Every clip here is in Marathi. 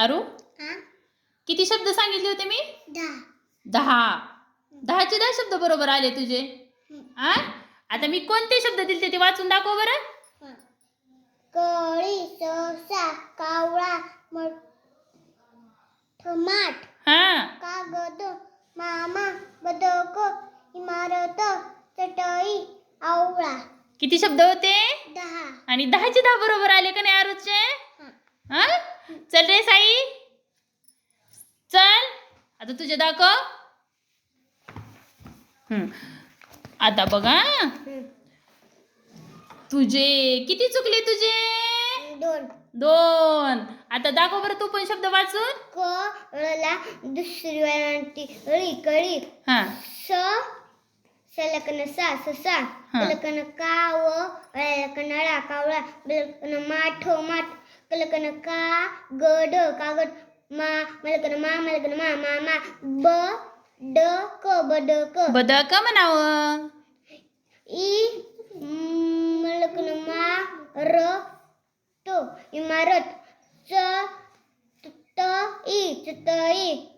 आरू किती शब्द सांगितले होते मी? 10. 10चे 10 शब्द बरोबर आले तुझे. आता मी कोणते शब्द दिले ते वाचून दाखव बरं. कळी, ससा, कावळा, टमाट, कागद, मामा, बदक, इमारत, चटई, आवळा. किती शब्द होते? 10. आणि 10चे 10 बरोबर आले का नाही आरूचे? चल रे साई, चल आता तुझे दाखव. आता बघा तुझे किती चुकले तुझे? 2. आता दाखव बरं तू पण शब्द वाचून. कळला दुसरी वेळांटी अळी कळी. सलकन सा ससा, कलकन काव, अळकन अळा कावळा, बलकन माठ माठ, कलकन कागद कागद, मलकन मलकन मामा, बडक बडक. बदक म्हणावं. मलकन इमारत, चटई,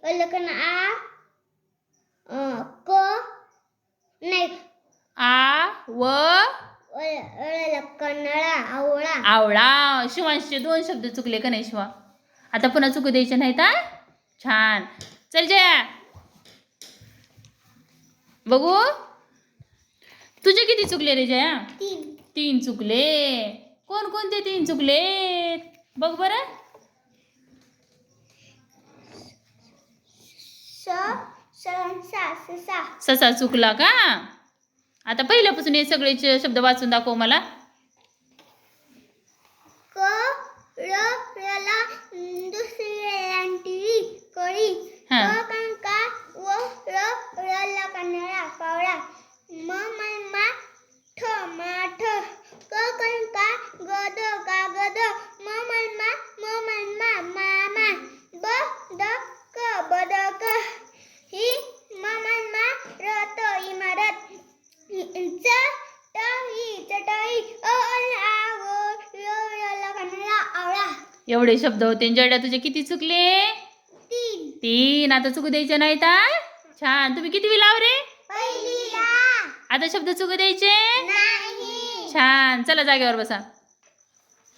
अलकन कन्नळा आवळा. आवळा. शिवांशचे 2 शब्द चुकले का नाही शिवा? आता पुन्हा चुकू द्यायचे नाहीत. छान. चल जया बघू तुझे किती चुकले रे जया? 3 चुकले. कोणते 3 चुकले बघ बरं. ससा चुकला का? आता पहिल्यापासून हे सगळे शब्द वाचून दाखव मला. दुसरी वेळांटी कळी, कंका व कन्नळा कावळा, माठ, कंका गद कागद, मामा, बदक बदक, ही रथ इमारत, चटई, आवळा. एवढे शब्द होते. जड्या तुझे किती चुकले? 3. आता चुकू द्यायचे नाहीत. छान. तुम्ही किती लाव रे? पहिलीला. आता शब्द चुकू द्यायचे नाही. छान. चला जागेवर बसा.